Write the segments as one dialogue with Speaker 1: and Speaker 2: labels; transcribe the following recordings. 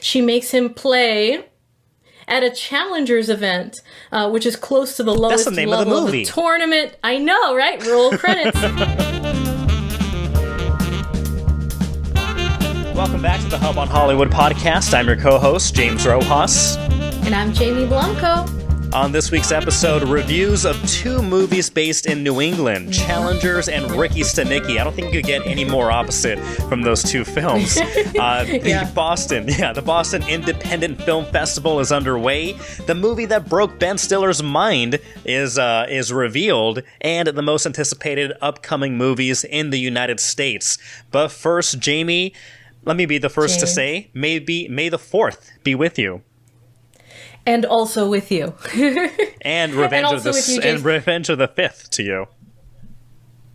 Speaker 1: she makes him play at a Challengers event, which is close to the lowest
Speaker 2: That's the name
Speaker 1: level
Speaker 2: of the movie.
Speaker 1: the tournament. I know, right? Roll credits.
Speaker 2: Welcome back to the Hub on Hollywood podcast. I'm your co-host, James Rojas.
Speaker 1: And I'm Jamie Blanco.
Speaker 2: On this week's episode, reviews of two movies based in New England, Challengers and Ricky Stanicky. I don't think you could get any more opposite from those two films. The Boston Independent Film Festival is underway. The movie that broke Ben Stiller's mind is revealed, and the most anticipated upcoming movies in the United States. But first, Jamie, let me be the first to say, May the 4th be with you.
Speaker 1: And also with you.
Speaker 2: And Revenge of the 5th to you.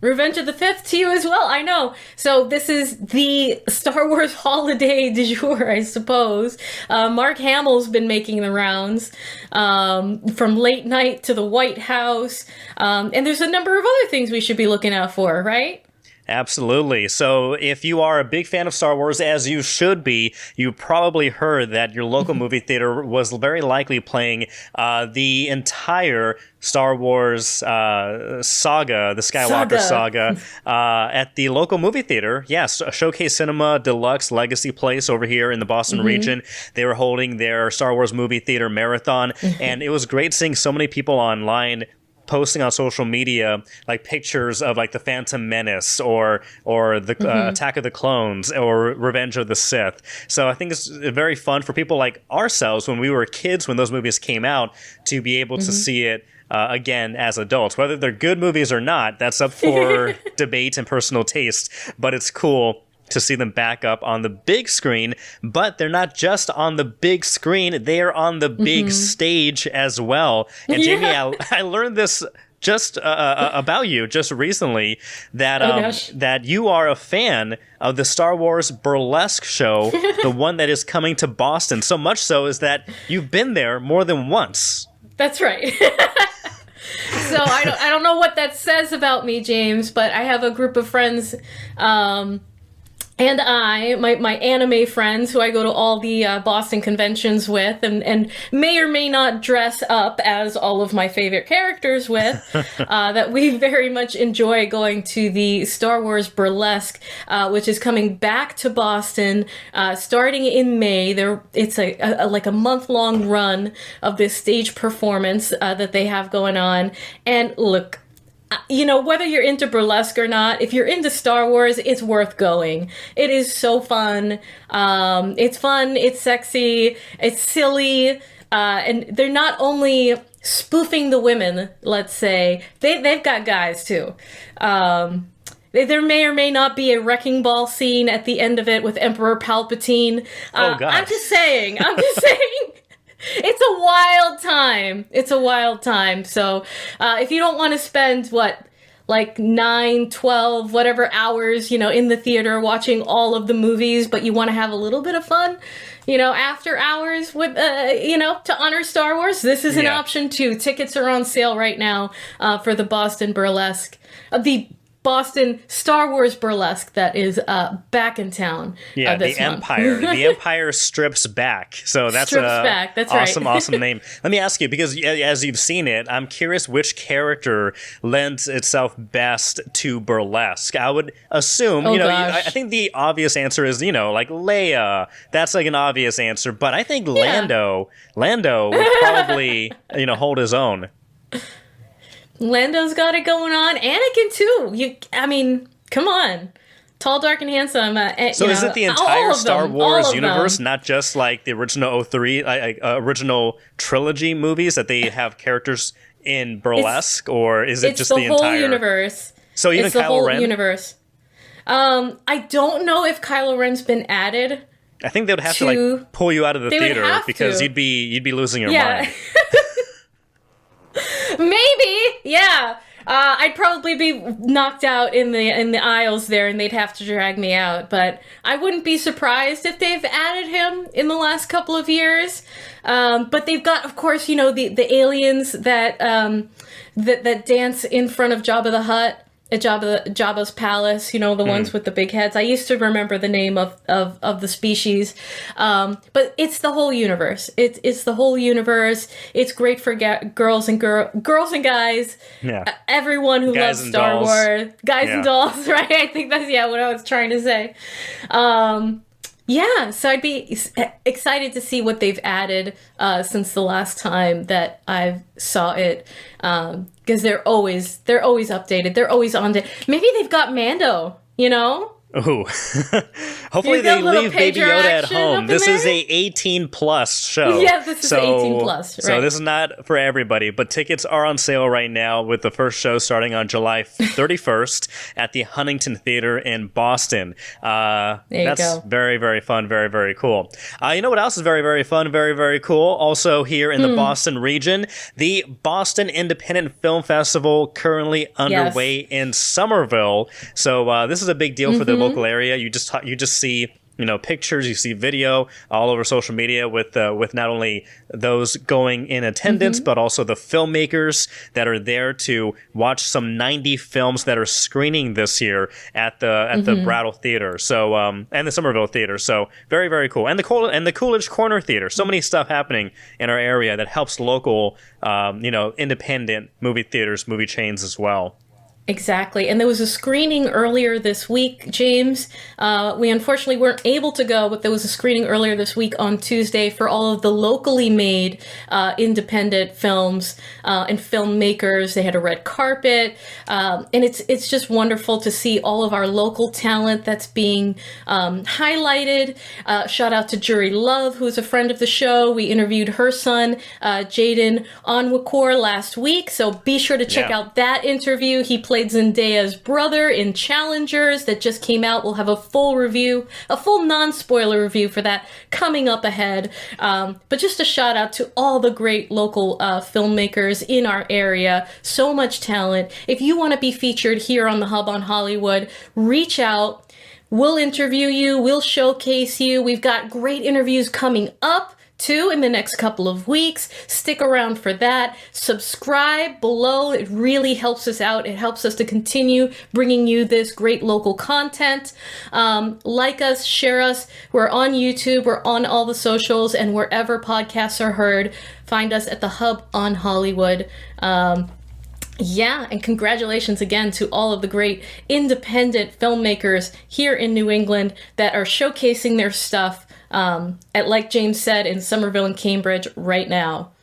Speaker 1: Revenge of the 5th to you as well, I know. So this is the Star Wars holiday du jour, I suppose. Mark Hamill's been making the rounds from late night to the White House. And there's a number of other things we should be looking out for, right?
Speaker 2: Absolutely. So if you are a big fan of Star Wars, as you should be, you probably heard that your local movie theater was very likely playing the entire Star Wars saga, the Skywalker saga, at the local movie theater. Yes, Showcase Cinema Deluxe Legacy Place over here in the Boston region. They were holding their Star Wars movie theater marathon, and it was great seeing so many people online posting on social media like pictures of like the Phantom Menace or the Attack of the Clones or Revenge of the Sith. So I think it's very fun for people like ourselves when we were kids when those movies came out to be able to see it again as adults. Whether they're good movies or not, that's up for debate and personal taste, but it's cool to see them back up on the big screen. But they're not just on the big screen, they're on the big stage as well. And Jamie, I learned this just about you just recently, that that you are a fan of the Star Wars Burlesque show, the one that is coming to Boston. So much so is that you've been there more than once.
Speaker 1: That's right. So I don't know what that says about me, James, but I have a group of friends, and my anime friends who I go to all the Boston conventions with and may or may not dress up as all of my favorite characters with, that we very much enjoy going to the Star Wars Burlesque, which is coming back to Boston starting in May. It's like a month-long run of this stage performance that they have going on. And look, you know, whether you're into burlesque or not, if you're into Star Wars, it's worth going. It is so fun. It's fun, it's sexy, it's silly, and they're not only spoofing the women, let's say, they've got guys too. There may or may not be a wrecking ball scene at the end of it with Emperor Palpatine.
Speaker 2: Oh, God.
Speaker 1: I'm just saying. It's a wild time. It's a wild time. So if you don't want to spend, like 9, 12, whatever hours, in the theater watching all of the movies, but you want to have a little bit of fun, after hours with, to honor Star Wars, this is an option too. Tickets are on sale right now for the Boston Burlesque. The Boston Star Wars Burlesque that is back in town. This month.
Speaker 2: Empire. The Empire strips back. So that's
Speaker 1: back. That's
Speaker 2: awesome name. Let me ask you, because as you've seen it, I'm curious which character lends itself best to burlesque. I would assume, I think the obvious answer is, like Leia. That's like an obvious answer, but I think Lando would probably, hold his own.
Speaker 1: Lando's got it going on. Anakin too. Come on. Tall, dark, and handsome.
Speaker 2: So is it the entire Star Wars universe, not just like the original 03, original trilogy movies that they have characters in burlesque, or is it just the entire?
Speaker 1: It's the whole universe.
Speaker 2: So even
Speaker 1: it's the
Speaker 2: Kylo
Speaker 1: whole
Speaker 2: Ren?
Speaker 1: Universe. I don't know if Kylo Ren's been added.
Speaker 2: I think they would have to pull you out of the theater because you'd be losing your mind.
Speaker 1: Maybe, yeah. I'd probably be knocked out in the aisles there, and they'd have to drag me out. But I wouldn't be surprised if they've added him in the last couple of years. But they've got, of course, the aliens that dance in front of Jabba the Hutt. at Jabba's palace, the ones with the big heads. I used to remember the name of the species, but it's the whole universe. It's the whole universe. It's great for girls and guys.
Speaker 2: Yeah.
Speaker 1: Everyone who
Speaker 2: Guys
Speaker 1: loves
Speaker 2: and
Speaker 1: Star
Speaker 2: dolls.
Speaker 1: Wars, guys
Speaker 2: Yeah.
Speaker 1: and dolls, right? I think that's what I was trying to say. Yeah, so I'd be excited to see what they've added since the last time that I saw it, because they're always updated. They're always on it. Maybe they've got Mando,
Speaker 2: Ooh. Hopefully
Speaker 1: You got
Speaker 2: they
Speaker 1: little
Speaker 2: leave Baby
Speaker 1: pager
Speaker 2: Yoda at
Speaker 1: action
Speaker 2: home.
Speaker 1: up in
Speaker 2: This is
Speaker 1: there?
Speaker 2: a 18 plus show.
Speaker 1: Yeah, this is 18 plus,
Speaker 2: So
Speaker 1: right.
Speaker 2: this is not for everybody, but tickets are on sale right now with the first show starting on July 31st at the Huntington Theater in Boston.
Speaker 1: There you
Speaker 2: That's
Speaker 1: go.
Speaker 2: very, very fun. Very, very cool. You know what else is very, very fun? Very, very cool. Also here in the Boston region, the Boston Independent Film Festival currently underway in Somerville. So this is a big deal for the local area. You just see pictures, you see video all over social media with not only those going in attendance, but also the filmmakers that are there to watch some 90 films that are screening this year at the Brattle Theater. So and the Somerville Theater. So very, very cool. And the Coolidge Corner Theater. So many stuff happening in our area that helps local independent movie theaters, movie chains as well.
Speaker 1: Exactly. And there was a screening earlier this week, James. We unfortunately weren't able to go, but there was a screening earlier this week on Tuesday for all of the locally made independent films and filmmakers. They had a red carpet. And it's just wonderful to see all of our local talent that's being highlighted. Shout out to Jury Love, who's a friend of the show. We interviewed her son, Jaden Onwukwor, last week. So be sure to check out that interview. He played Zendaya's brother in Challengers that just came out. We'll have a full review, a full non-spoiler review for that coming up ahead. But just a shout out to all the great local filmmakers in our area. So much talent. If you want to be featured here on the Hub on Hollywood, reach out. We'll interview you. We'll showcase you. We've got great interviews coming up too in the next couple of weeks. Stick around for that. Subscribe below. It really helps us out. It helps us to continue bringing you this great local content. Like us, share us. We're on YouTube. We're on all the socials, and wherever podcasts are heard, find us at the Hub on Hollywood. Yeah, and congratulations again to all of the great independent filmmakers here in New England that are showcasing their stuff at, like James said, in Somerville and Cambridge right now.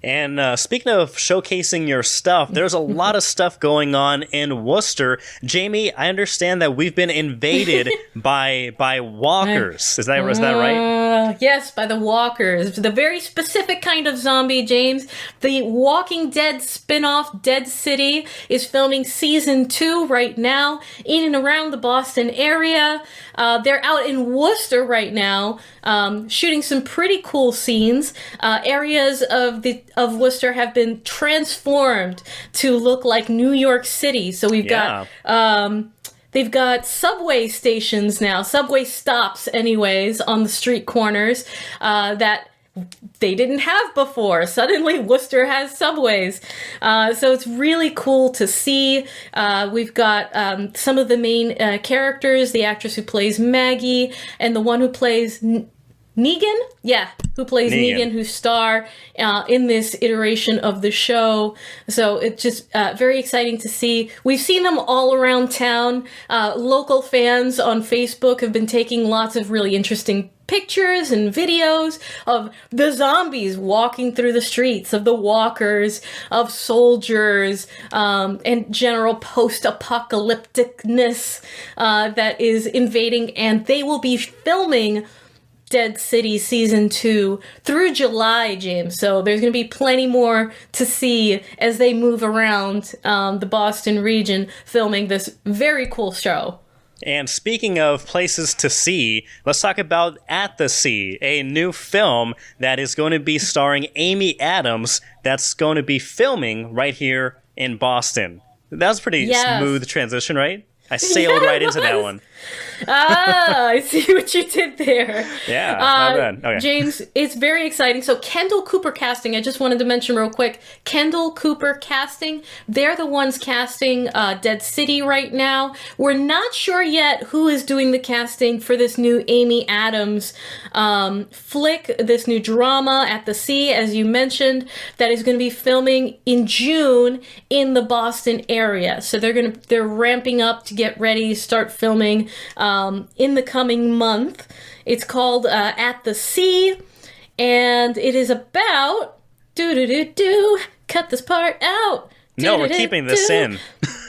Speaker 2: And speaking of showcasing your stuff, there's a lot of stuff going on in Worcester. Jamie, I understand that we've been invaded by walkers. Is that right?
Speaker 1: Yes, by the walkers. The very specific kind of zombie, James. The Walking Dead spin-off Dead City is filming season 2 right now in and around the Boston area. They're out in Worcester right now, shooting some pretty cool scenes. Areas of Worcester have been transformed to look like New York City. So we've got they've got subway stations now, subway stops anyways, on the street corners that they didn't have before. Suddenly Worcester has subways. So it's really cool to see. We've got some of the main characters, the actress who plays Maggie and the one who plays Negan? Yeah, who plays Negan, who star in this iteration of the show. So it's just very exciting to see. We've seen them all around town. Local fans on Facebook have been taking lots of really interesting pictures and videos of the zombies walking through the streets, of the walkers, of soldiers, and general post-apocalypticness that is invading. And they will be filming Dead City Season 2 through July, James. So there's going to be plenty more to see as they move around the Boston region filming this very cool show.
Speaker 2: And speaking of places to see, let's talk about At the Sea, a new film that is going to be starring Amy Adams that's going to be filming right here in Boston. That was a pretty smooth transition, right? I sailed right into that one.
Speaker 1: I see what you did there.
Speaker 2: Yeah, not bad. Okay.
Speaker 1: James, it's very exciting. So Kendall Cooper Casting, I just wanted to mention real quick, Kendall Cooper Casting, they're the ones casting Dead City right now. We're not sure yet who is doing the casting for this new Amy Adams flick, this new drama At the Sea, as you mentioned, that is going to be filming in June in the Boston area. So they're ramping up to get ready to start filming in the coming month. It's called At the Sea, and it is about cut this part out.
Speaker 2: No, we're keeping this in.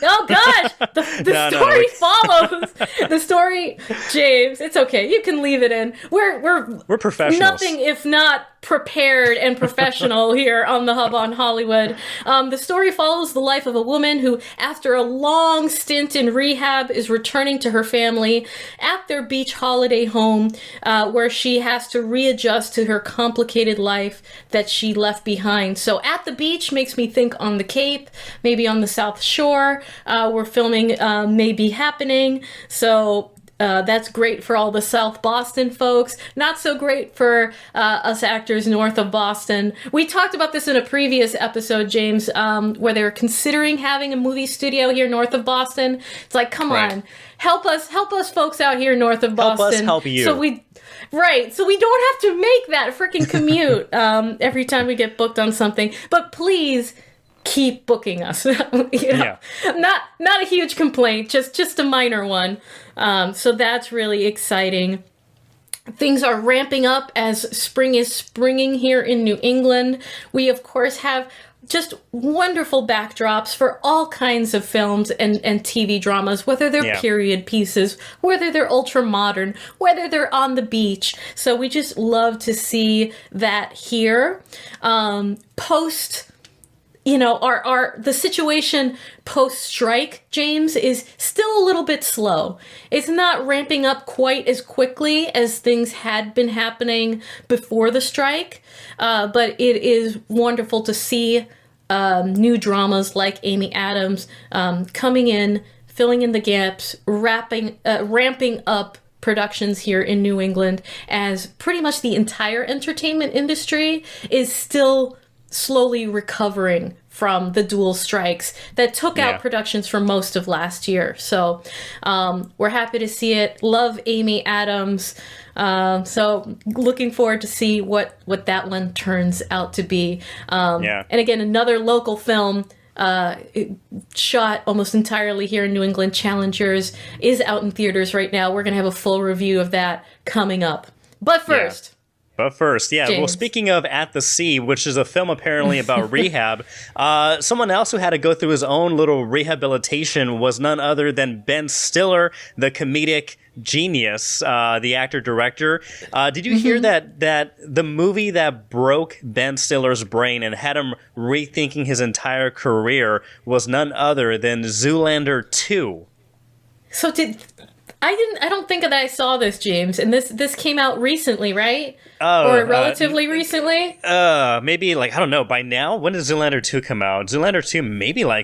Speaker 1: Oh gosh, the story follows. The story, James, it's okay. You can leave it in. We're
Speaker 2: professionals.
Speaker 1: Nothing if not prepared and professional here on the Hub on Hollywood. The story follows the life of a woman who, after a long stint in rehab, is returning to her family at their beach holiday home, where she has to readjust to her complicated life that she left behind. So At the Beach makes me think on the Cape, maybe on the South Shore, where filming may be happening. So that's great for all the South Boston folks. Not so great for us actors north of Boston. We talked about this in a previous episode, James, where they were considering having a movie studio here north of Boston. It's like, come on, help us folks out here north of Boston.
Speaker 2: Help us help you.
Speaker 1: So we don't have to make that freaking commute every time we get booked on something. But please keep booking us.
Speaker 2: Yeah.
Speaker 1: Not a huge complaint, just a minor one. So that's really exciting. Things are ramping up as spring is springing here in New England. We, of course, have just wonderful backdrops for all kinds of films and TV dramas, whether they're period pieces, whether they're ultra modern, whether they're on the beach. So we just love to see that here. The situation post-strike, James, is still a little bit slow. It's not ramping up quite as quickly as things had been happening before the strike, but it is wonderful to see new dramas like Amy Adams coming in, filling in the gaps, ramping up productions here in New England, as pretty much the entire entertainment industry is still slowly recovering from the dual strikes that took out productions for most of last year. So we're happy to see it. Love Amy Adams. So looking forward to see what that one turns out to be. And again, another local film shot almost entirely here in New England, Challengers, is out in theaters right now. We're going to have a full review of that coming up. But first...
Speaker 2: James. Well, speaking of At the Sea, which is a film apparently about rehab, someone else who had to go through his own little rehabilitation was none other than Ben Stiller, the comedic genius, the actor-director. Did you hear that the movie that broke Ben Stiller's brain and had him rethinking his entire career was none other than Zoolander 2?
Speaker 1: So I don't think that I saw this, James, and this came out recently, right? Or relatively recently?
Speaker 2: Maybe I don't know. By now, when did Zoolander 2 come out? Zoolander 2 maybe I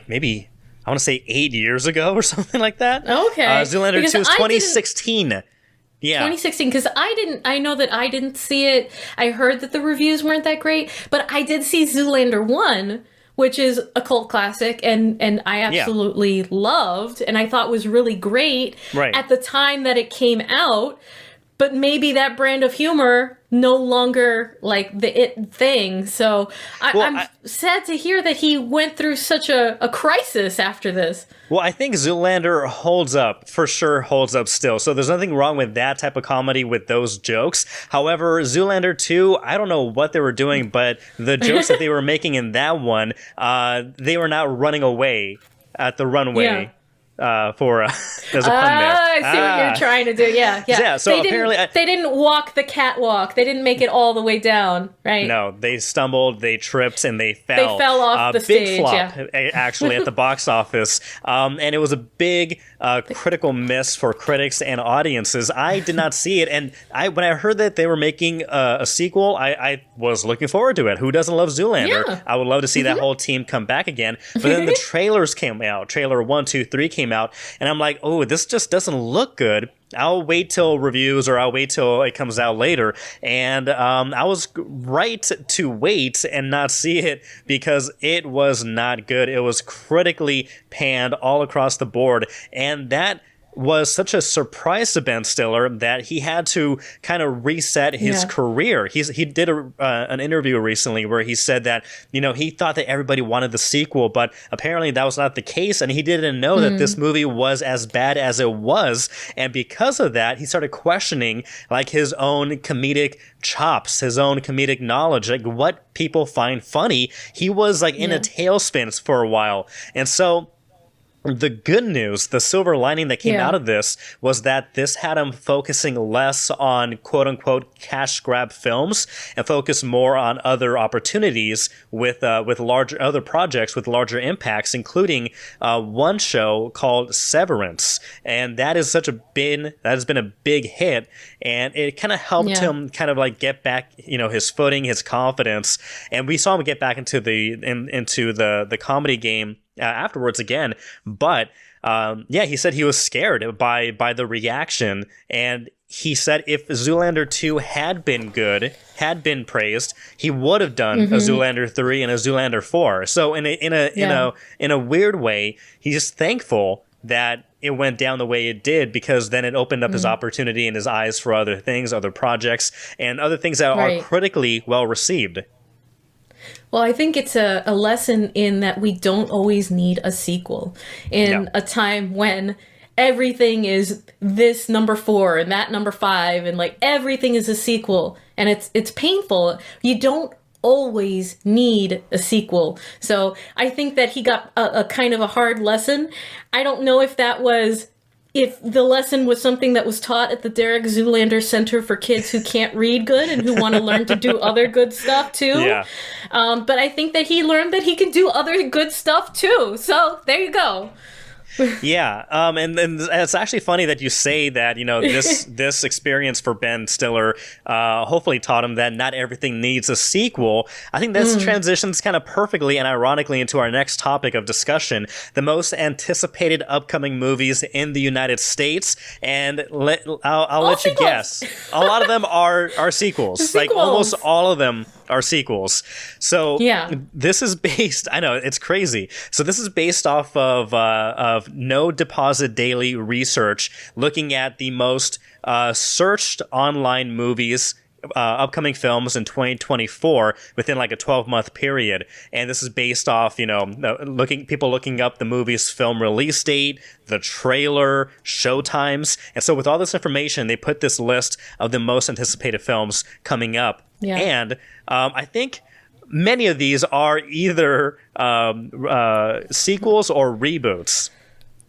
Speaker 2: want to say 8 years ago or something like that.
Speaker 1: Okay.
Speaker 2: Zoolander 2 is 2016. Yeah.
Speaker 1: 2016, because I know that I didn't see it. I heard that the reviews weren't that great, but I did see Zoolander 1, which is a cult classic, and I absolutely loved, and I thought was really great at the time that it came out. But maybe that brand of humor no longer the it thing. So I'm sad to hear that he went through such a crisis after this.
Speaker 2: Well, I think Zoolander holds up still. So there's nothing wrong with that type of comedy with those jokes. However, Zoolander 2, I don't know what they were doing, but the jokes that they were making in that one, they were not running away at the runway.
Speaker 1: Yeah.
Speaker 2: There's a pun there.
Speaker 1: I see what you're trying to do. Yeah.
Speaker 2: So apparently
Speaker 1: they didn't walk the catwalk. They didn't make it all the way down, right?
Speaker 2: No, they stumbled, they tripped, and they fell.
Speaker 1: They fell off the
Speaker 2: big
Speaker 1: stage.
Speaker 2: Flop, actually, at the box office, and it was a big critical miss for critics and audiences. I did not see it, and when I heard that they were making a sequel, I was looking forward to it. Who doesn't love Zoolander?
Speaker 1: Yeah.
Speaker 2: I would love to see that whole team come back again. But then the trailers came out. Trailer 1, 2, 3 came came out, and I'm like, oh, this just doesn't look good. I'll wait till reviews, or I'll wait till it comes out later. And I was right to wait and not see it, because it was not good. It was critically panned all across the board. And that was such a surprise to Ben Stiller that he had to kind of reset his career. He did an interview recently where he said that, he thought that everybody wanted the sequel, but apparently that was not the case, and he didn't know that this movie was as bad as it was. And because of that, he started questioning like his own comedic chops, his own comedic knowledge, like what people find funny. He was like in a tailspin for a while. And so the good news, the silver lining that came out of this, was that this had him focusing less on quote-unquote cash grab films and focus more on other opportunities with larger other projects with larger impacts, including one show called Severance, and that has been a big hit, and it kind of helped him kind of like get back his footing, his confidence, and we saw him get back into the comedy game afterwards again. But he said he was scared by the reaction, and he said if Zoolander 2 had been good, had been praised, he would have done a Zoolander 3 and a Zoolander 4. So in a weird way, he's thankful that it went down the way it did, because then it opened up his opportunity and his eyes for other things, other projects, and other things that are critically well received.
Speaker 1: Well, I think it's a lesson in that we don't always need a sequel in a time when everything is this number 4 and that number 5, and like everything is a sequel, and it's painful. You don't always need a sequel. So I think that he got a kind of a hard lesson. I don't know if the lesson was something that was taught at the Derek Zoolander Center for kids who can't read good and who want to learn to do other good stuff too. Yeah. But I think that he learned that he can do other good stuff too. So there you go.
Speaker 2: Yeah, and it's actually funny that you say that, this experience for Ben Stiller hopefully taught him that not everything needs a sequel. I think this transitions kind of perfectly and ironically into our next topic of discussion, the most anticipated upcoming movies in the United States. And I'll let you guess. A lot of them are sequels. Like almost all of them are sequels. So this is based, I know, it's crazy. So this is based off of No Deposit Daily research, looking at the most searched online movies, upcoming films in 2024 within like a 12-month period. And this is based off, people looking up the movie's film release date, the trailer, showtimes. And so with all this information, they put this list of the most anticipated films coming up. Yeah. And I think many of these are either sequels or reboots.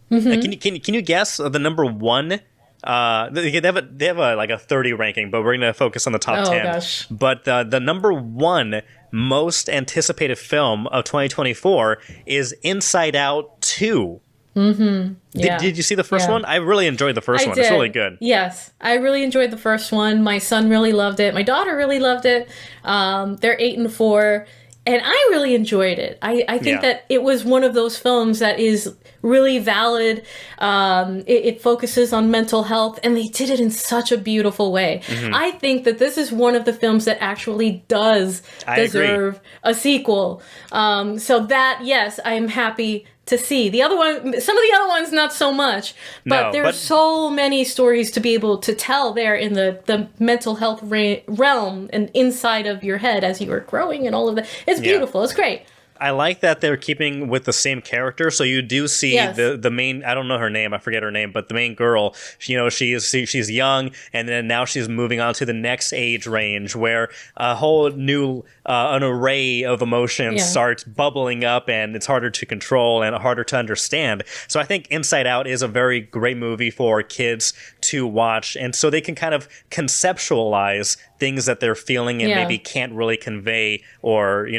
Speaker 2: Can you guess the number one? They have a 30 ranking, but we're going to focus on the top 10. Gosh. But the number one most anticipated film of 2024 is Inside Out 2. Yeah. Did you see the first one? I really enjoyed the first one. It's really good.
Speaker 1: Yes, I really enjoyed the first one. My son really loved it. My daughter really loved it. They're 8 and 4. And I really enjoyed it. I think that it was one of those films that is really valid. It focuses on mental health, and they did it in such a beautiful way. I think that this is one of the films that actually does deserve a sequel. So that, yes, I'm happy to see. The other one, some of the other ones, not so much. But there's so many stories to be able to tell there in the mental health realm and inside of your head as you are growing and all of that. It's beautiful. It's great.
Speaker 2: I like that they're keeping with the same character. So you do see the main, I don't know her name, I forget her name, but the main girl, she's young, and then now she's moving on to the next age range where a whole new, an array of emotions starts bubbling up, and it's harder to control and harder to understand. So I think Inside Out is a very great movie for kids to watch, and so they can kind of conceptualize things that they're feeling and maybe can't really convey or,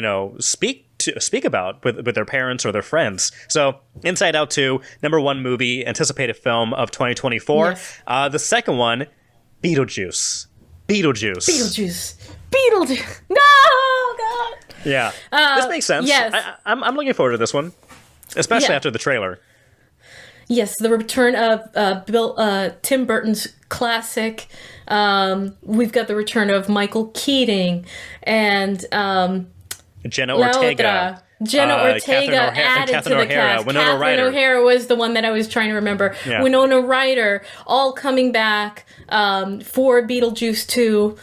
Speaker 2: speak about with their parents or their friends. So Inside Out 2, number one movie, anticipated film of 2024. Yes. The second one, Beetlejuice.
Speaker 1: No, God.
Speaker 2: Yeah. This makes sense. Yes. I'm looking forward to this one, especially after the trailer.
Speaker 1: Yes, the return of Tim Burton's classic. We've got the return of Michael Keating and
Speaker 2: Jenna Ortega.
Speaker 1: Jenna Ortega added to the cast.
Speaker 2: Winona Ryder.
Speaker 1: O'Hara was the one that I was trying to remember.
Speaker 2: Yeah.
Speaker 1: Winona Ryder, all coming back for Beetlejuice 2.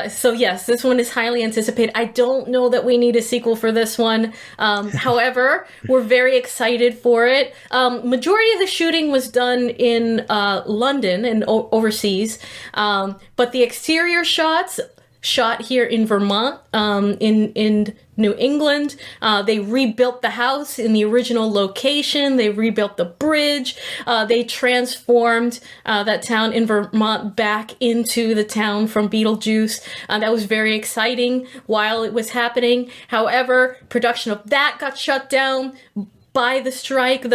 Speaker 1: So yes, this one is highly anticipated. I don't know that we need a sequel for this one. However, we're very excited for it. Majority of the shooting was done in London and overseas, but the exterior shots shot here in Vermont, in New England. They rebuilt the house in the original location. They rebuilt the bridge. They transformed that town in Vermont back into the town from Beetlejuice. That was very exciting while it was happening. However, production of that got shut down by the strike on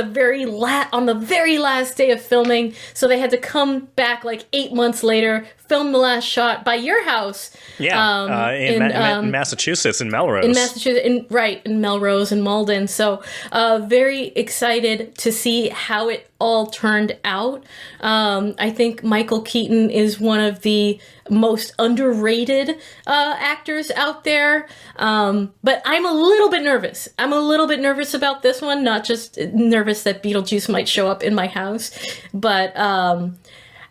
Speaker 1: the very last day of filming. So they had to come back like 8 months later, film the last shot by your house.
Speaker 2: Yeah, in Massachusetts, in Melrose.
Speaker 1: In Massachusetts, in Melrose and Malden. So very excited to see how it all turned out. I think Michael Keaton is one of the most underrated actors out there. But I'm a little bit nervous. I'm a little bit nervous about this one, not just nervous that Beetlejuice might show up in my house, but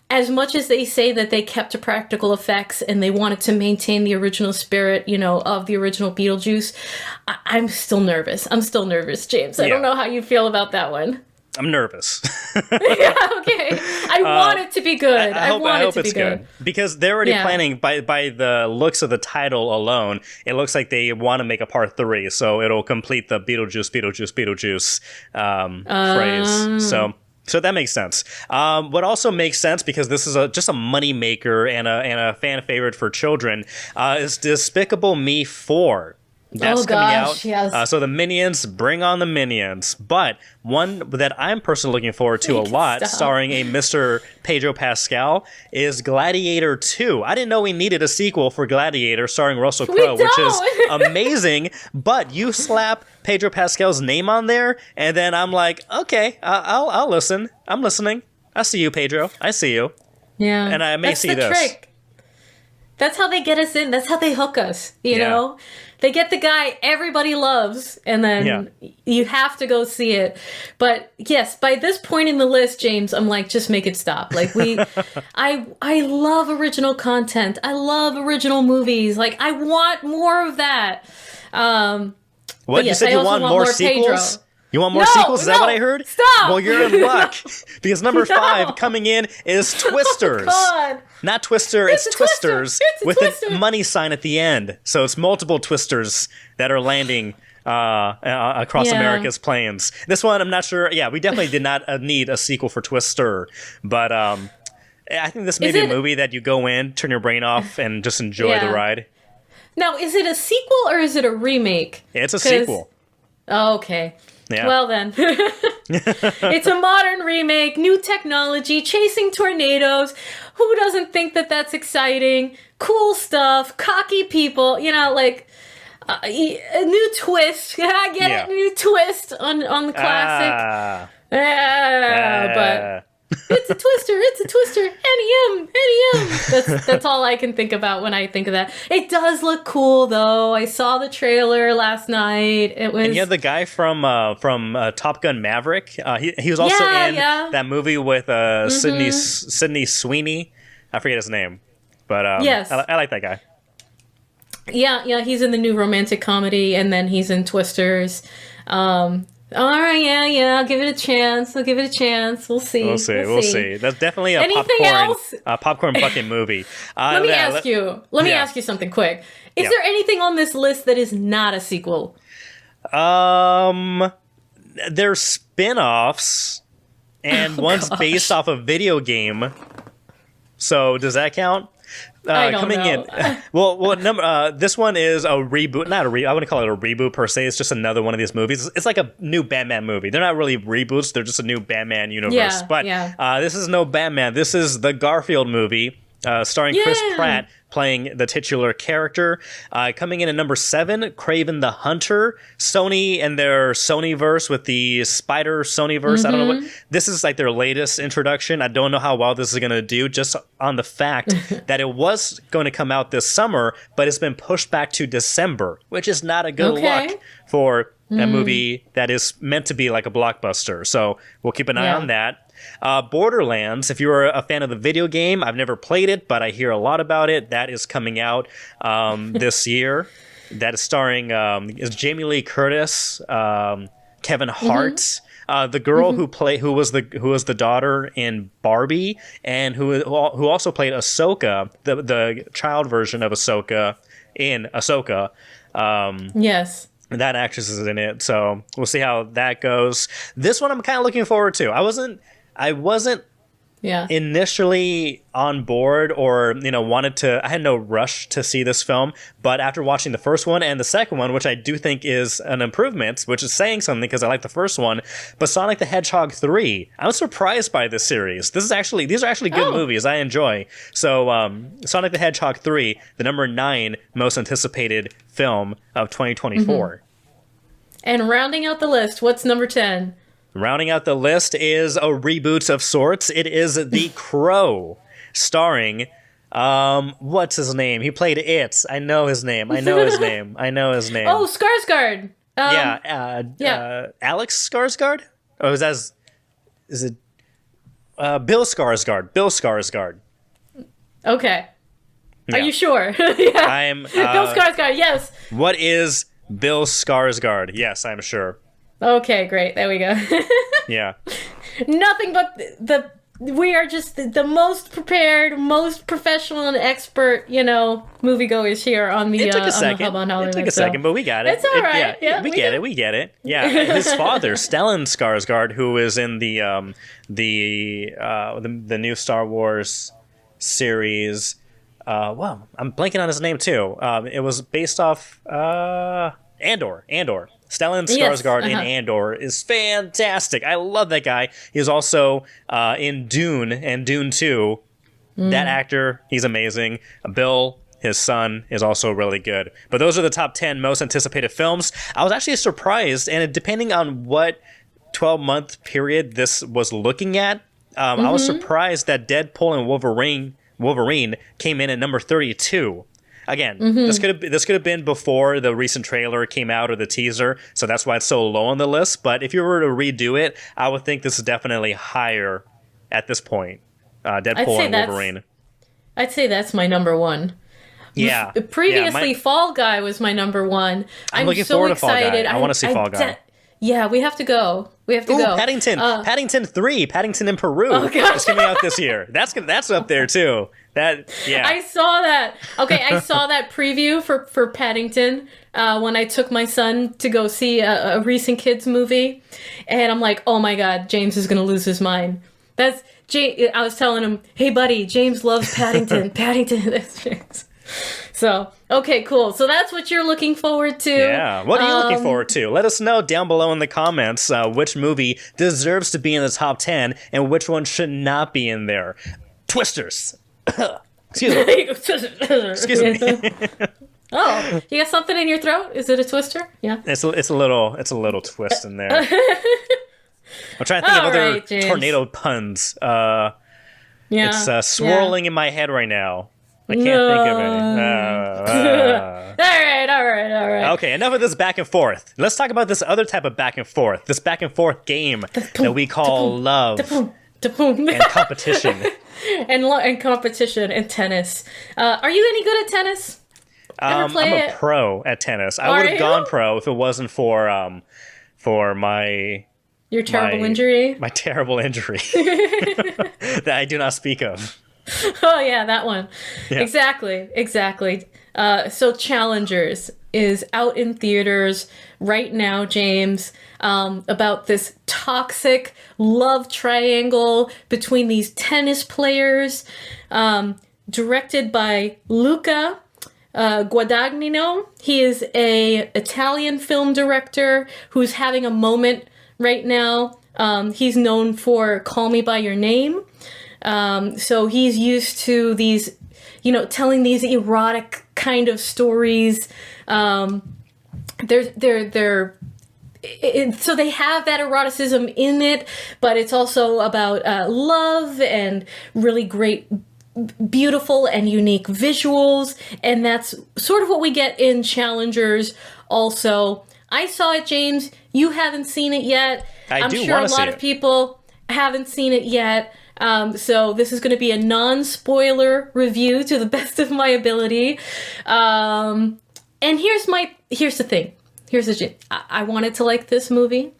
Speaker 1: as much as they say that they kept to practical effects and they wanted to maintain the original spirit, of the original Beetlejuice, I'm still nervous. James. I don't know how you feel about that one.
Speaker 2: I'm nervous.
Speaker 1: Yeah, okay. I want it to be good. I hope it's good.
Speaker 2: Because they're already planning, by the looks of the title alone, it looks like they want to make a part 3, so it'll complete the Beetlejuice phrase. So that makes sense. What also makes sense, because this is just a money maker and a fan favorite for children, is Despicable Me 4. That's coming out. Yes. So the Minions, bring on the Minions. But one that I'm personally looking forward to a lot, starring a Mr. Pedro Pascal, is Gladiator 2. I didn't know we needed a sequel for Gladiator starring Russell Crowe, which is amazing. But you slap Pedro Pascal's name on there, and then I'm like, okay, I'll listen. I'm listening. I see you, Pedro. I see you.
Speaker 1: Yeah.
Speaker 2: And I may see this. That's the trick.
Speaker 1: That's how they get us in. That's how they hook us, you know? They get the guy everybody loves, and then you have to go see it. But yes, by this point in the list, James, I'm like, just make it stop. Like I love original content. I love original movies. Like, I want more of that.
Speaker 2: What, you said you want more sequels? Pedro. You want more sequels? Is that what I heard?
Speaker 1: Stop!
Speaker 2: Well, you're in luck. Because number 5 coming in is Twisters.
Speaker 1: Oh, God.
Speaker 2: Not Twister, it's Twisters with a money sign at the end. So it's multiple Twisters that are landing across America's plains. This one, I'm not sure. Yeah, we definitely did not need a sequel for Twister. But I think this may be a movie that you go in, turn your brain off, and just enjoy the ride.
Speaker 1: Now, is it a sequel or is it a remake?
Speaker 2: It's a sequel.
Speaker 1: Oh, okay.
Speaker 2: Yeah.
Speaker 1: Well then, it's a modern remake, new technology, chasing tornadoes. Who doesn't think that that's exciting? Cool stuff, cocky people, like a new twist. I get it, new twist on the classic. But it's a twister. NEM. That's all I can think about when I think of that. It does look cool though. I saw the trailer last night. It was. And
Speaker 2: you have the guy from Top Gun Maverick. He was also in that movie with Sydney Sweeney. I forget his name, but yes, I like that guy.
Speaker 1: Yeah, he's in the new romantic comedy, and then he's in Twisters. All right, I'll give it a chance. We'll see.
Speaker 2: We'll see. That's definitely a popcorn bucket movie.
Speaker 1: Let me ask you something quick. Is there anything on this list that is not a sequel?
Speaker 2: There's spin-offs, and one's based off a video game. So does that count?
Speaker 1: I don't know.
Speaker 2: This one is a reboot. I wouldn't call it a reboot per se. It's just another one of these movies. It's like a new Batman movie. They're not really reboots. They're just a new Batman universe. This is no Batman. This is the Garfield movie, starring Chris Pratt, playing the titular character. Coming in at number 7, Kraven the Hunter. Sony and their Sonyverse with the Spider Sonyverse. I don't know what. This is like their latest introduction. I don't know how well this is going to do, just on the fact that it was going to come out this summer, but it's been pushed back to December, which is not a good luck for a movie that is meant to be like a blockbuster. So we'll keep an eye on that. Borderlands, if you're a fan of the video game, I've never played it, but I hear a lot about it. That is coming out this year. That is starring is Jamie Lee Curtis, Kevin Hart, the girl who was the daughter in Barbie, and who also played Ahsoka, the child version of Ahsoka in Ahsoka.
Speaker 1: Yes.
Speaker 2: That actress is in it, so we'll see how that goes. This one I'm kind of looking forward to. I wasn't initially on board, or I had no rush to see this film, but after watching the first one and the second one, which I do think is an improvement, which is saying something because I like the first one, but Sonic the Hedgehog 3, I was surprised by this series. These are actually good movies I enjoy. So Sonic the Hedgehog 3, the number 9 most anticipated film of 2024.
Speaker 1: And rounding out the list, what's number 10?
Speaker 2: Rounding out the list is a reboot of sorts. It is The Crow, starring, what's his name? He played It. I know his name. Oh,
Speaker 1: Skarsgård.
Speaker 2: Alex Skarsgård? Oh, is it Bill Skarsgård? Bill Skarsgård.
Speaker 1: Okay.
Speaker 2: Yeah.
Speaker 1: Are you sure?
Speaker 2: I'm
Speaker 1: Bill Skarsgård, yes.
Speaker 2: What is Bill Skarsgård? Yes, I'm sure.
Speaker 1: Okay, great. There we go.
Speaker 2: Yeah.
Speaker 1: Nothing but we are just the most prepared, most professional and expert, moviegoers here on the Hub on Hollywood.
Speaker 2: It took a second, but we got it.
Speaker 1: It's all right.
Speaker 2: We get it. Yeah, his father, Stellan Skarsgård, who is in the new Star Wars series. Well, I'm blanking on his name too. It was based off Andor. Stellan Skarsgård in Andor is fantastic. I love that guy. He was also in Dune and Dune 2. That actor, he's amazing. Bill, his son, is also really good. But those are the top 10 most anticipated films. I was actually surprised, and depending on what 12-month period this was looking at, I was surprised that Deadpool and Wolverine came in at number 32. Again, this could have been before the recent trailer came out or the teaser, so that's why it's so low on the list. But if you were to redo it, I would think this is definitely higher at this point. Deadpool and Wolverine.
Speaker 1: I'd say that's my number 1.
Speaker 2: Yeah.
Speaker 1: Previously, Fall Guy was my number 1. I'm
Speaker 2: looking
Speaker 1: so
Speaker 2: forward
Speaker 1: excited.
Speaker 2: to Fall Guy. I want to see Fall Guy.
Speaker 1: Yeah, we have to go.
Speaker 2: Paddington 3, Paddington in Peru is coming out this year. That's up there too. I saw that. Okay, I saw that preview for Paddington when I took my son to go see a recent kids movie, and I'm like, oh my god, James is gonna lose his mind. I was telling him, hey buddy, James loves Paddington. Paddington. That's James. So, okay, cool. So that's what you're looking forward to. Yeah. What are you looking forward to? Let us know down below in the comments which movie deserves to be in the top 10 and which one should not be in there. Twisters. Excuse me. Excuse me.
Speaker 1: Oh, you got something in your throat? Is it a twister? Yeah.
Speaker 2: It's a little twist in there. I'm trying to think of other tornado puns. It's swirling in my head right now. I can't think of it. All right. Okay, enough of this back and forth. Let's talk about this other type of back and forth. This back and forth game that we call love and competition.
Speaker 1: and competition and tennis. Are you any good at tennis?
Speaker 2: I'm a pro at tennis. I would have gone pro if it wasn't for my...
Speaker 1: Your terrible injury?
Speaker 2: My terrible injury that I do not speak of.
Speaker 1: Oh, yeah, that one. Yeah. Exactly. So Challengers is out in theaters right now, James, about this toxic love triangle between these tennis players, directed by Luca Guadagnino. He is an Italian film director who's having a moment right now. He's known for Call Me By Your Name. So he's used to these telling these erotic kind of stories. So they have that eroticism in it, but it's also about love and really great, beautiful and unique visuals, and that's sort of what we get in Challengers also. I saw it, James. You haven't seen it yet. I'm sure a lot of people haven't seen it yet. So this is going to be a non-spoiler review to the best of my ability. And here's the thing. I wanted to like this movie.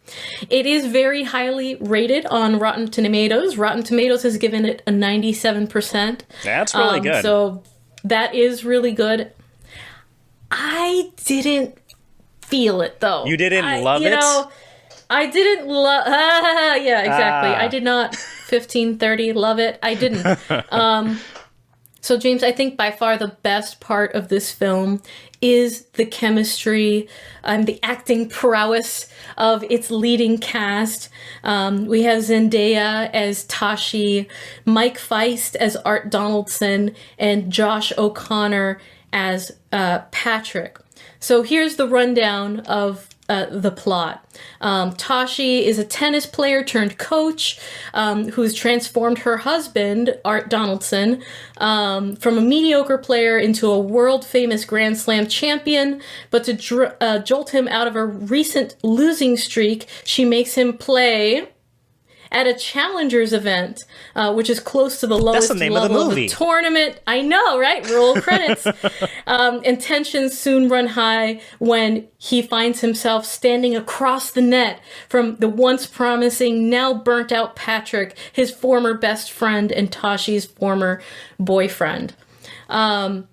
Speaker 1: It is very highly rated on Rotten Tomatoes. Rotten Tomatoes has given it a 97%.
Speaker 2: That's really good.
Speaker 1: So that is really good. I didn't feel it, though.
Speaker 2: You didn't love it?
Speaker 1: I didn't love... yeah, exactly. I did not 1530 love it. I didn't. So, James, I think by far the best part of this film is the chemistry and the acting prowess of its leading cast. We have Zendaya as Tashi, Mike Feist as Art Donaldson, and Josh O'Connor as Patrick. So here's the rundown of the plot. Tashi is a tennis player turned coach who's transformed her husband, Art Donaldson, from a mediocre player into a world-famous Grand Slam champion. But to jolt him out of a recent losing streak, she makes him play at a Challengers event, which is close to the lowest level of the tournament. I know, right? Roll credits. And tensions soon run high when he finds himself standing across the net from the once promising, now burnt out Patrick, his former best friend and Tashi's former boyfriend. And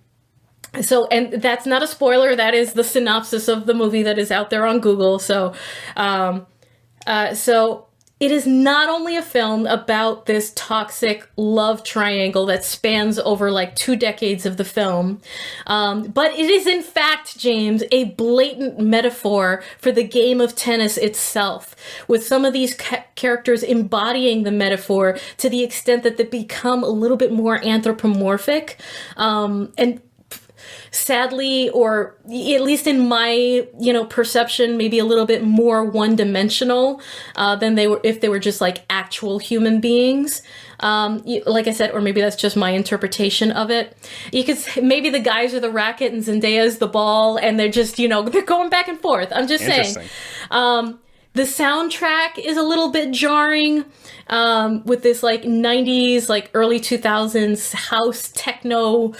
Speaker 1: that's not a spoiler. That is the synopsis of the movie that is out there on Google. So it is not only a film about this toxic love triangle that spans over like 2 decades of the film, but it is in fact, James, a blatant metaphor for the game of tennis itself, with some of these characters embodying the metaphor to the extent that they become a little bit more anthropomorphic, and sadly, or at least in my, perception, maybe a little bit more one-dimensional than they were if they were just like actual human beings. Like I said, or maybe that's just my interpretation of it. You could say maybe the guys are the racket and Zendaya's the ball, and they're just, they're going back and forth. I'm just saying. The soundtrack is a little bit jarring, with this like 90s, like early 2000s house techno,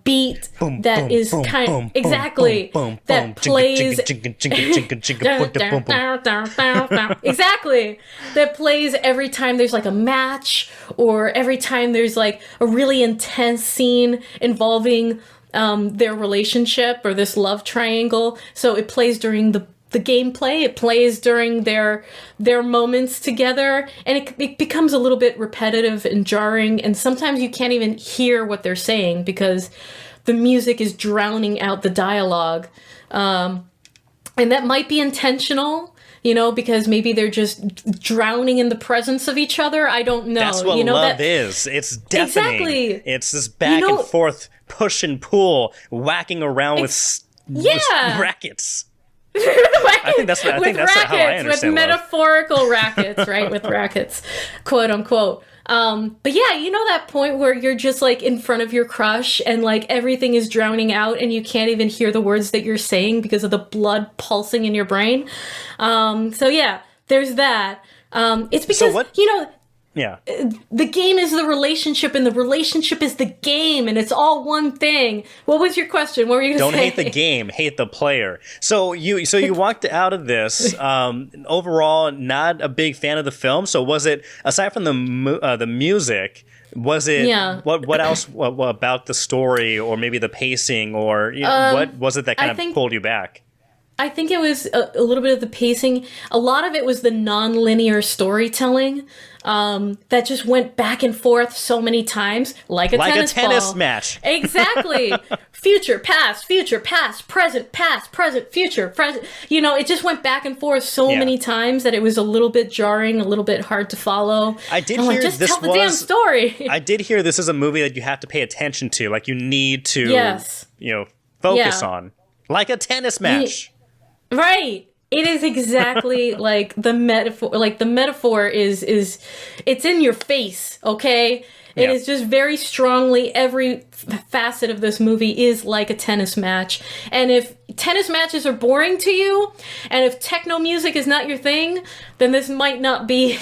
Speaker 1: beat that is kind of exactly that plays exactly that plays every time there's like a match, or every time there's like a really intense scene involving their relationship or this love triangle. So it plays during the gameplay, it plays during their moments together, and it becomes a little bit repetitive and jarring, and sometimes you can't even hear what they're saying because the music is drowning out the dialogue. And that might be intentional, because maybe they're just drowning in the presence of each other. I don't know.
Speaker 2: That's what love is. It's deafening. Exactly. It's this back and forth push and pull, whacking around with rackets. I think that's how I understand
Speaker 1: with metaphorical rackets, right? With rackets, quote unquote. But yeah, that point where you're just like in front of your crush and like everything is drowning out and you can't even hear the words that you're saying because of the blood pulsing in your brain. So yeah, there's that. It's because
Speaker 2: yeah,
Speaker 1: the game is the relationship, and the relationship is the game, and it's all one thing. What was your question? What were you going to say?
Speaker 2: Don't hate the game, hate the player. So you walked out of this overall not a big fan of the film. So was it, aside from the music, was it what else what about the story, or maybe the pacing, or what was it that kind of pulled you back?
Speaker 1: I think it was a little bit of the pacing. A lot of it was the non-linear storytelling that just went back and forth so many times, like a tennis
Speaker 2: match.
Speaker 1: Exactly. Future, past, present, future, present. You know, it just went back and forth so many times that it was a little bit jarring, a little bit hard to follow.
Speaker 2: I did hear
Speaker 1: just
Speaker 2: this
Speaker 1: tell the damn story.
Speaker 2: I did hear this is a movie that you have to pay attention to, like you need to, focus on, like a tennis match.
Speaker 1: Right. It is exactly like the metaphor. Like the metaphor is it's in your face. Okay. It is just very strongly, every facet of this movie is like a tennis match. And if tennis matches are boring to you, and if techno music is not your thing, then this might not be,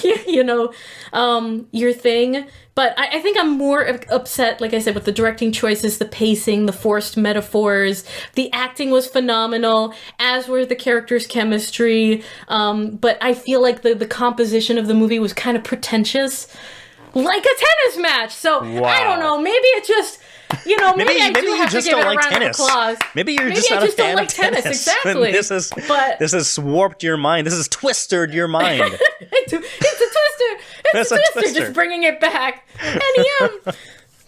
Speaker 1: your thing. But I think I'm more upset, like I said, with the directing choices, the pacing, the forced metaphors. The acting was phenomenal, as were the characters' chemistry. But I feel like the composition of the movie was kind of pretentious. Like a tennis match. So, I don't know. Maybe it just, maybe I do have to give it a round of applause.
Speaker 2: Maybe you're just not a fan of tennis.
Speaker 1: Exactly.
Speaker 2: This has warped your mind. This has twisted your mind.
Speaker 1: It's a twister. It's a twister. Just bringing it back. And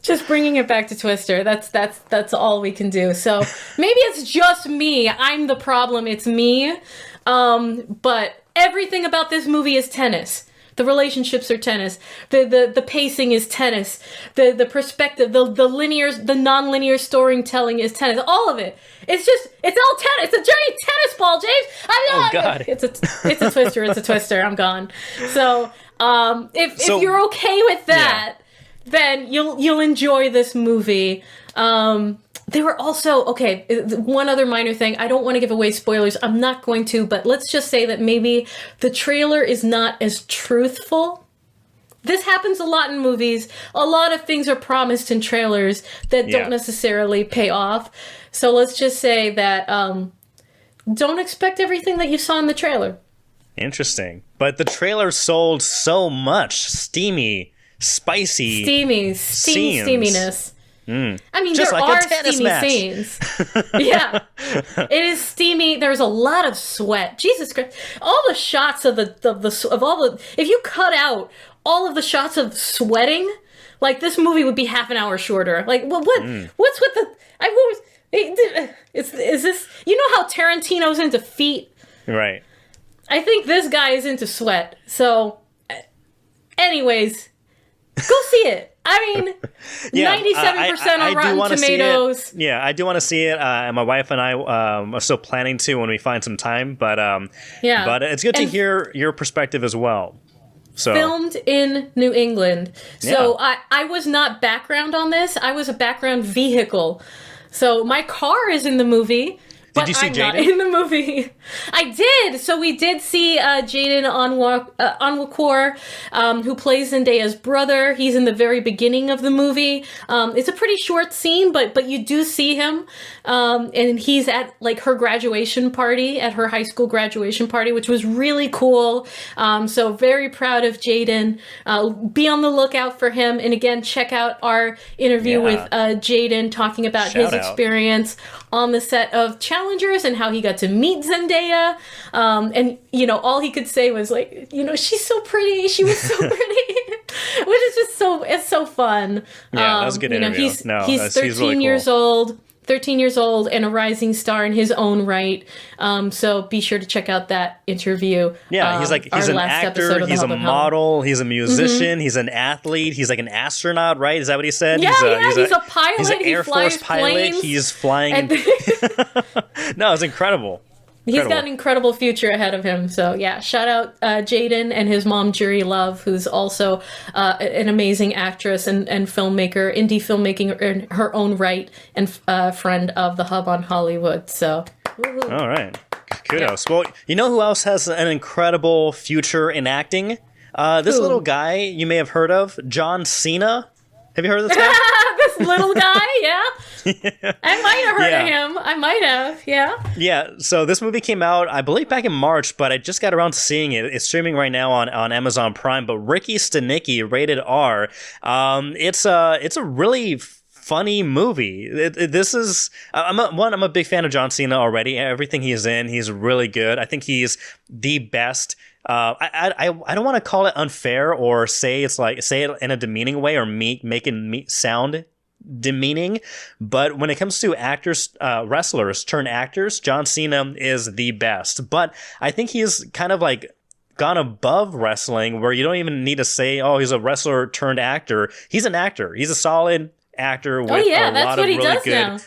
Speaker 1: just bringing it back to Twister. That's all we can do. So maybe it's just me. I'm the problem. It's me. But everything about this movie is tennis. The relationships are tennis. The pacing is tennis. The perspective, the non-linear storytelling is tennis. All of it. It's all tennis. It's a giant tennis ball, James.
Speaker 2: Oh God!
Speaker 1: It's a twister. It's a twister. I'm gone. So if you're okay with that, then you'll enjoy this movie. They were also, one other minor thing. I don't want to give away spoilers. I'm not going to, but let's just say that maybe the trailer is not as truthful. This happens a lot in movies. A lot of things are promised in trailers that don't necessarily pay off. So let's just say that don't expect everything that you saw in the trailer.
Speaker 2: Interesting. But the trailer sold so much spicy
Speaker 1: steaminess. I mean,
Speaker 2: just
Speaker 1: there
Speaker 2: like
Speaker 1: are steamy scenes. Yeah. It is steamy. There's a lot of sweat. Jesus Christ. All the shots of if you cut out all of the shots of sweating, like this movie would be half an hour shorter. Like, what's with the, is this, how Tarantino's into feet?
Speaker 2: Right.
Speaker 1: I think this guy is into sweat. So, anyways, go see it. I mean, 97% on Rotten Tomatoes.
Speaker 2: Yeah, I do want to see it. My wife and I are still planning to when we find some time. But but it's good to hear your perspective as well. So
Speaker 1: filmed in New England. So I was not background on this. I was a background vehicle. So my car is in the movie. But
Speaker 2: did you see
Speaker 1: I'm
Speaker 2: Jaden?
Speaker 1: Not in the movie. I did. So we did see Jaden Onwuakor, who plays Zendaya's brother. He's in the very beginning of the movie. It's a pretty short scene, but you do see him. And he's at like her graduation party, at her high school graduation party, which was really cool. So very proud of Jaden. Be on the lookout for him. And again, check out our interview with Jaden talking about his experience on the set of Challengers and how he got to meet Zendaya. And, all he could say was like, she's so pretty. She was so pretty. Which is just it's so fun.
Speaker 2: Yeah, that was a good interview.
Speaker 1: He's 13 really years old. 13 years old and a rising star in his own right. So be sure to check out that interview.
Speaker 2: Yeah, he's an actor, he's a model, he's a musician, he's an athlete, he's like an astronaut, right? Is that what he said?
Speaker 1: Yeah, he's a pilot.
Speaker 2: He's an Air Force pilot.
Speaker 1: Planes.
Speaker 2: He's flying. No, it's incredible.
Speaker 1: He's got an incredible future ahead of him. So yeah, shout out Jaden and his mom, Jury Love, who's also an amazing actress and filmmaker, indie filmmaking in her own right, and friend of the Hub on Hollywood. So, woo-hoo.
Speaker 2: All right. Kudos. Yeah. Well, you know who else has an incredible future in acting? This little guy you may have heard of, John Cena. Have you heard of this guy?
Speaker 1: This little guy, yeah. I might have heard of him. I might have, yeah.
Speaker 2: Yeah, so this movie came out, I believe, back in March, but I just got around to seeing it. It's streaming right now on Amazon Prime, but Ricky Stanicky, rated R. It's a really funny movie. This is I'm a big fan of John Cena already. Everything he's in, he's really good. I think he's the best. I don't want to call it unfair or say it in a demeaning way or make it sound demeaning, but when it comes to actors, wrestlers turn actors, John Cena is the best. But I think he's kind of like gone above wrestling, where you don't even need to say, oh, he's a wrestler turned actor. He's an actor. He's a solid actor with a lot of really good. Now.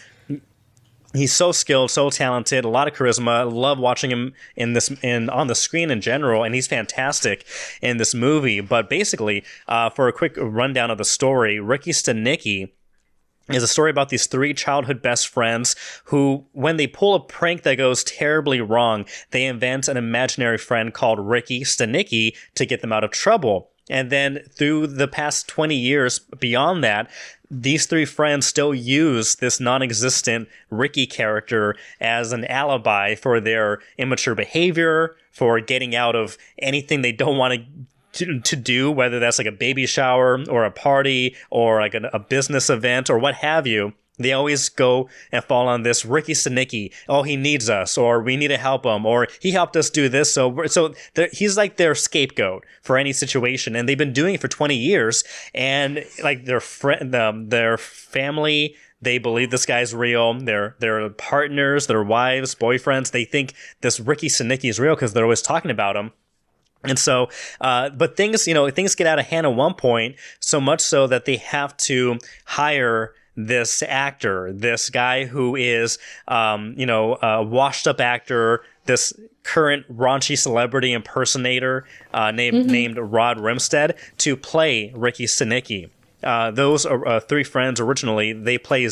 Speaker 2: He's so skilled, so talented, a lot of charisma. I love watching him on the screen in general, and he's fantastic in this movie. But basically, for a quick rundown of the story, Ricky Stanicky is a story about these 3 childhood best friends who, when they pull a prank that goes terribly wrong, they invent an imaginary friend called Ricky Stanicky to get them out of trouble. And then through the past 20 years beyond that, these 3 friends still use this non-existent Ricky character as an alibi for their immature behavior, for getting out of anything they don't want to do, whether that's like a baby shower or a party or like a business event or what have you. They always go and fall on this Ricky Stanicky. Oh, he needs us, or we need to help him, or he helped us do this. So he's like their scapegoat for any situation, and they've been doing it for 20 years. And like their family, they believe this guy's real. Their partners, their wives, boyfriends, they think this Ricky Stanicky is real because they're always talking about him. And so, but things get out of hand at one point, so much so that they have to hire this actor, this guy who is, a washed up actor, this current raunchy celebrity impersonator, named Rod Rimstead, to play Ricky Stanicky. Those 3 friends originally, they're played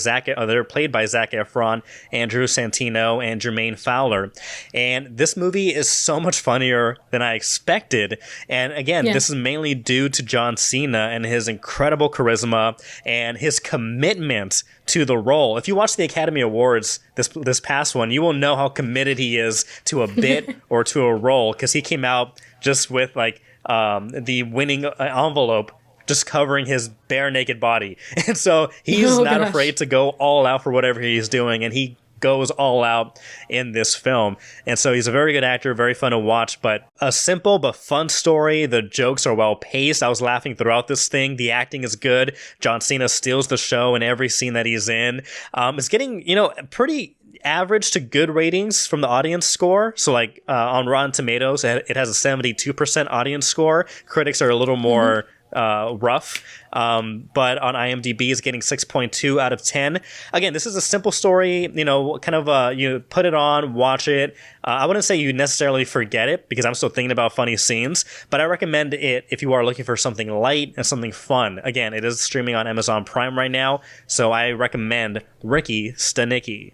Speaker 2: by Zac Efron, Andrew Santino, and Jermaine Fowler. And this movie is so much funnier than I expected. And again, This is mainly due to John Cena and his incredible charisma and his commitment to the role. If you watch the Academy Awards, this past one, you will know how committed he is to a bit or to a role, because he came out just with the winning envelope just covering his bare naked body. And so he's not afraid to go all out for whatever he's doing, and he goes all out in this film. And so he's a very good actor, very fun to watch, but a simple but fun story. The jokes are well paced. I was laughing throughout this thing. The acting is good. John Cena steals the show in every scene that he's in. It's getting, pretty average to good ratings from the audience score. So on Rotten Tomatoes, it has a 72% audience score. Critics are a little more rough, but on IMDb is getting 6.2 out of 10. Again, this is a simple story, you put it on, watch it. I wouldn't say you necessarily forget it, because I'm still thinking about funny scenes, but I recommend it if you are looking for something light and something fun. Again, it is streaming on Amazon Prime right now, so I recommend Ricky Stanicky.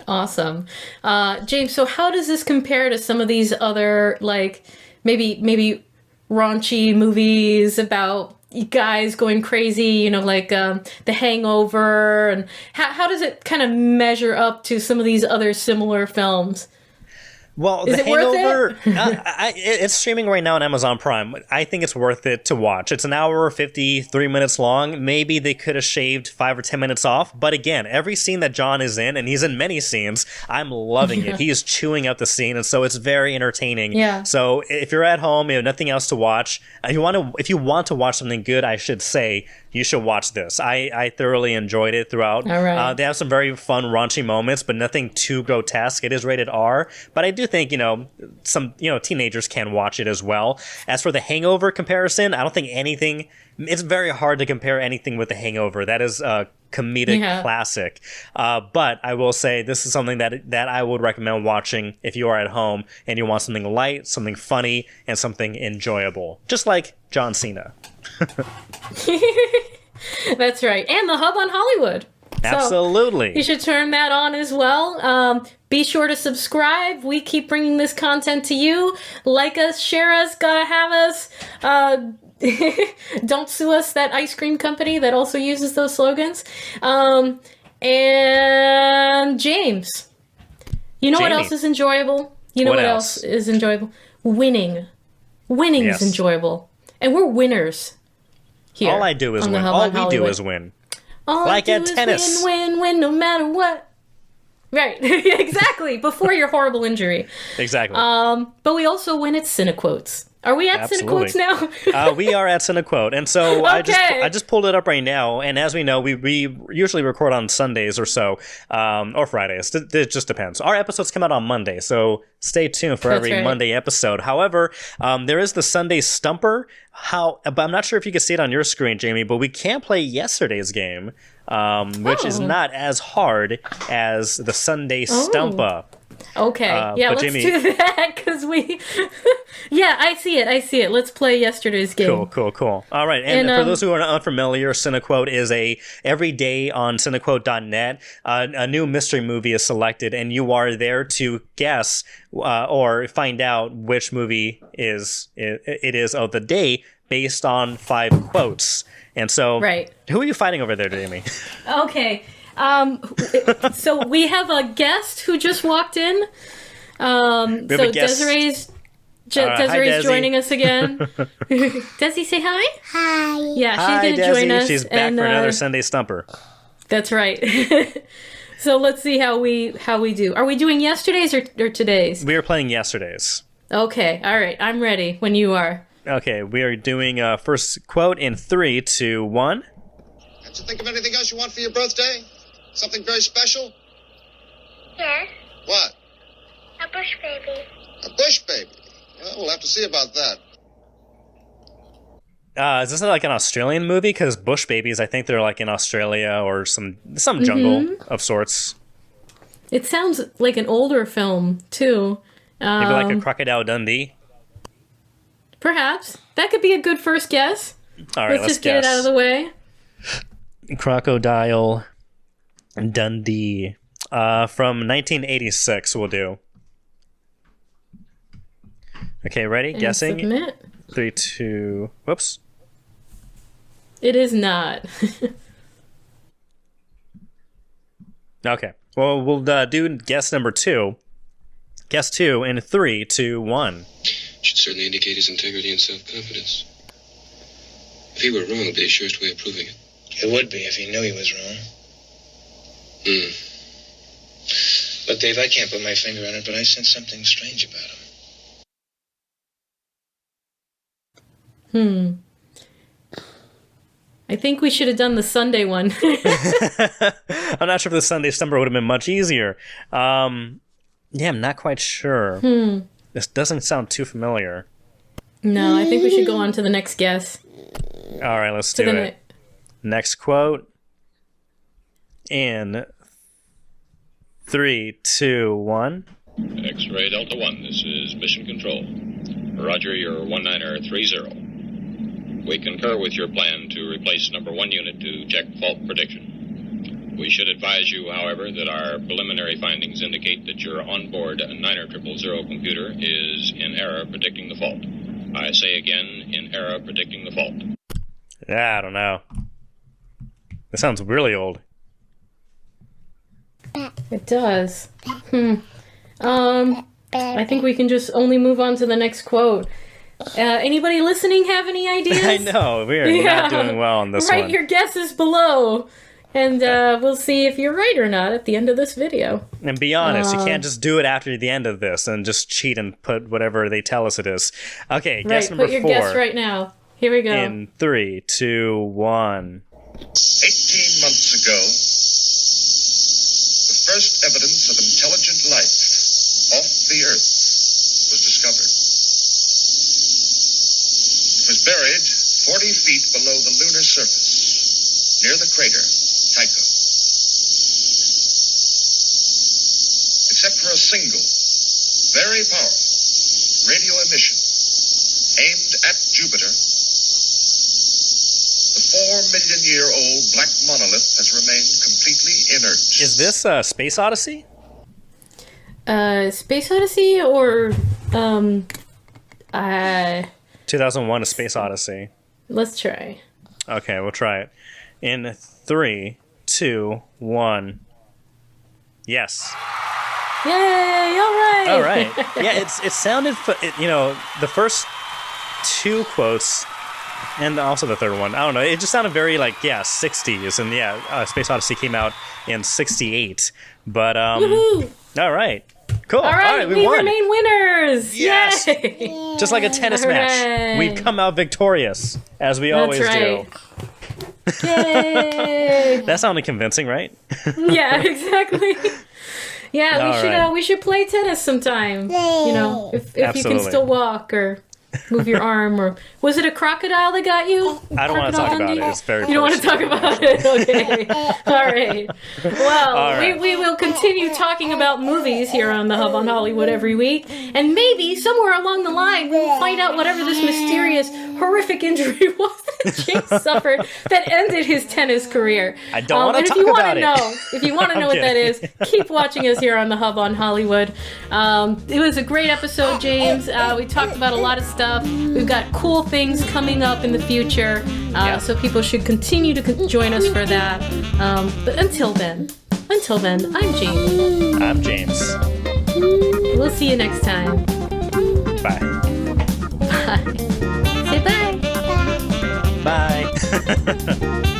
Speaker 1: Awesome. James, so how does this compare to some of these other, maybe raunchy movies about guys going crazy, The Hangover, and how does it kind of measure up to some of these other similar films?
Speaker 2: Well,
Speaker 1: is
Speaker 2: The
Speaker 1: it Hangover,
Speaker 2: worth it? It's streaming right now on Amazon Prime. I think it's worth it to watch. It's an hour, 53 minutes long. Maybe they could have shaved 5 or 10 minutes off. But again, every scene that John is in, and he's in many scenes, I'm loving it. He is chewing up the scene, and so it's very entertaining.
Speaker 1: Yeah.
Speaker 2: So if you're at home, you have nothing else to watch, if you want to watch something good, I should say, you should watch this. I thoroughly enjoyed it throughout.
Speaker 1: All right.
Speaker 2: They have some very fun, raunchy moments, but nothing too grotesque. It is rated R, but I do think, some, teenagers can watch it as well. As for the Hangover comparison, I don't think anything, it's very hard to compare anything with the Hangover. That is a comedic classic. But I will say this is something that I would recommend watching if you are at home and you want something light, something funny, and something enjoyable. Just like John Cena.
Speaker 1: That's right. And the Hub on Hollywood.
Speaker 2: Absolutely.
Speaker 1: So you should turn that on as well. Be sure to subscribe. We keep bringing this content to you. Like us, share us, gotta have us. Don't sue us, that ice cream company that also uses those slogans. And James,
Speaker 2: Jamie.
Speaker 1: what else is enjoyable? What else is enjoyable? Winning. Winning is enjoyable. And we're winners here.
Speaker 2: All I do is win. All we do is win.
Speaker 1: All
Speaker 2: Like
Speaker 1: I
Speaker 2: at
Speaker 1: do
Speaker 2: tennis.
Speaker 1: is win, no matter what. Right, exactly. Before your horrible injury.
Speaker 2: Exactly.
Speaker 1: But we also win at CineQuotes. Are we at
Speaker 2: Absolutely.
Speaker 1: CineQuotes now?
Speaker 2: We are at CineQuote, and so
Speaker 1: Okay.
Speaker 2: I just pulled it up right now. And as we know, we usually record on Sundays or so, or Fridays. It just depends. Our episodes come out on Monday, so stay tuned for
Speaker 1: That's
Speaker 2: every
Speaker 1: right.
Speaker 2: Monday episode. However, there is the Sunday Stumper. But I'm not sure if you can see it on your screen, Jamie. But we can play yesterday's game, which is not as hard as the Sunday Stumper.
Speaker 1: Okay. Yeah,
Speaker 2: but
Speaker 1: let's
Speaker 2: Jamie-
Speaker 1: do that because we. Yeah, I see it. Let's play yesterday's game.
Speaker 2: Cool. All right, and
Speaker 1: And,
Speaker 2: for those who are unfamiliar, CineQuote is a every day on CineQuote.net, a new mystery movie is selected, and you are there to guess or find out which movie it is of the day based on 5 quotes. And so,
Speaker 1: Right.
Speaker 2: Who are you fighting over there, Jamie?
Speaker 1: Okay. So we have a guest who just walked in. So
Speaker 2: a guest.
Speaker 1: Desiree's
Speaker 2: Hi,
Speaker 1: Desiree's
Speaker 2: Desi.
Speaker 1: joining us again. Desi, say hi.
Speaker 3: Hi.
Speaker 1: Yeah,
Speaker 2: Hi,
Speaker 1: she's going to join
Speaker 2: Desi.
Speaker 1: us.
Speaker 2: She's back
Speaker 1: and,
Speaker 2: for another Sunday Stumper.
Speaker 1: That's right. So let's see how we do. Are we doing yesterday's or today's?
Speaker 2: We are playing yesterday's.
Speaker 1: Okay. All right. I'm ready when you are.
Speaker 2: Okay, we are doing first quote in 3, 2, 1.
Speaker 4: Can't you think of anything else you want for your birthday? Something very special?
Speaker 3: Yes,
Speaker 4: What?
Speaker 3: a bush baby.
Speaker 4: A bush baby? Well, we'll have to see about that.
Speaker 2: Is this like an Australian movie? Because Bush Babies, I think they're like in Australia or some jungle of sorts.
Speaker 1: It sounds like an older film too.
Speaker 2: Maybe like a Crocodile Dundee.
Speaker 1: Perhaps that could be a good first guess.
Speaker 2: All right,
Speaker 1: Let's just
Speaker 2: guess.
Speaker 1: get it out of the way.
Speaker 2: Crocodile Dundee from 1986. We'll do. Okay, ready?
Speaker 1: And
Speaker 2: Guessing.
Speaker 1: submit.
Speaker 2: 3, 2. Whoops.
Speaker 1: It is not.
Speaker 2: Okay. Well, we'll do guess number 2. Guess 2 in 3, 2, 1.
Speaker 5: Should certainly indicate his integrity and self-confidence. If he were wrong, it'd be the surest way of proving it.
Speaker 6: It would be if he knew he was wrong. Look, Dave, I can't put my finger on it, but I sense something strange about him.
Speaker 1: I think we should have done the Sunday one.
Speaker 2: I'm not sure if the Sunday Stumper would have been much easier. Yeah, I'm not quite sure. This doesn't sound too familiar.
Speaker 1: No, I think we should go on to the next guess.
Speaker 2: All right, let's do it. Next quote. In 3, 2, 1.
Speaker 7: X-ray Delta 1, this is Mission Control. Roger, you're 1930. We concur with your plan to replace number 1 unit to check fault prediction. We should advise you, however, that our preliminary findings indicate that your onboard 90000 computer is in error predicting the fault. I say again, in error predicting the fault.
Speaker 2: Yeah, I don't know. This sounds really old.
Speaker 1: It does. I think we can just only move on to the next quote. Anybody listening have any ideas?
Speaker 2: I know, we are not doing well on this
Speaker 1: Write
Speaker 2: one.
Speaker 1: your guesses below, and we'll see if you're right or not at the end of this video.
Speaker 2: And be honest, you can't just do it after the end of this and just cheat and put whatever they tell us it is. Okay, guess number
Speaker 1: Put your
Speaker 2: 4.
Speaker 1: guess right now. Here we go.
Speaker 2: In 3, 2, 1.
Speaker 4: 18 months ago, the first evidence of intelligent life off the Earth was discovered. It was buried 40 feet below the lunar surface, near the crater Tycho. Except for a single, very powerful radio emission aimed at Jupiter, the 4-million-year-old black monolith has remained completely inert.
Speaker 2: Is this Space Odyssey?
Speaker 1: Space Odyssey or
Speaker 2: 2001: A Space Odyssey.
Speaker 1: let's try.
Speaker 2: Okay, we'll try it. In 3, 2, 1. Yes.
Speaker 1: Yay! All right.
Speaker 2: All right. Yeah, it sounded, the first 2 quotes And also the third one. I don't know. It just sounded very 60s. And Space Odyssey came out in 68. But,
Speaker 1: Woohoo!
Speaker 2: all right. Cool.
Speaker 1: All right, we
Speaker 2: won.
Speaker 1: remain winners.
Speaker 2: Yes.
Speaker 1: Yay!
Speaker 2: Just like a tennis match.
Speaker 1: Hooray.
Speaker 2: We've come out victorious, as we always
Speaker 1: right.
Speaker 2: do.
Speaker 1: Yay!
Speaker 2: That sounded convincing, right?
Speaker 1: Yeah, exactly. Yeah,
Speaker 2: All right.
Speaker 1: we should play tennis sometime. You know, if you can
Speaker 2: Absolutely.
Speaker 1: still walk or move your arm, or was it a crocodile that got you?
Speaker 2: I don't want to talk
Speaker 1: Crocodile
Speaker 2: about it.
Speaker 1: Dundee?
Speaker 2: It's very
Speaker 1: You don't want to talk
Speaker 2: personal.
Speaker 1: about it? Okay. All right. Well,
Speaker 2: All right.
Speaker 1: We will continue talking about movies here on The Hub on Hollywood every week. And maybe somewhere along the line, we will find out whatever this mysterious, horrific injury was that James suffered that ended his tennis career.
Speaker 2: I don't want to
Speaker 1: and
Speaker 2: talk
Speaker 1: if you
Speaker 2: about
Speaker 1: wanna
Speaker 2: it.
Speaker 1: know, if you want to know
Speaker 2: I'm
Speaker 1: what that is,
Speaker 2: kidding.
Speaker 1: keep watching us here on The Hub on Hollywood. It was a great episode, James. We talked about a lot of stuff. We've got cool things coming up in the future, so people should continue to join us for that. But until then, I'm James.
Speaker 2: I'm James.
Speaker 1: We'll see you next time.
Speaker 2: Bye.
Speaker 1: Bye. Say bye.
Speaker 2: Bye.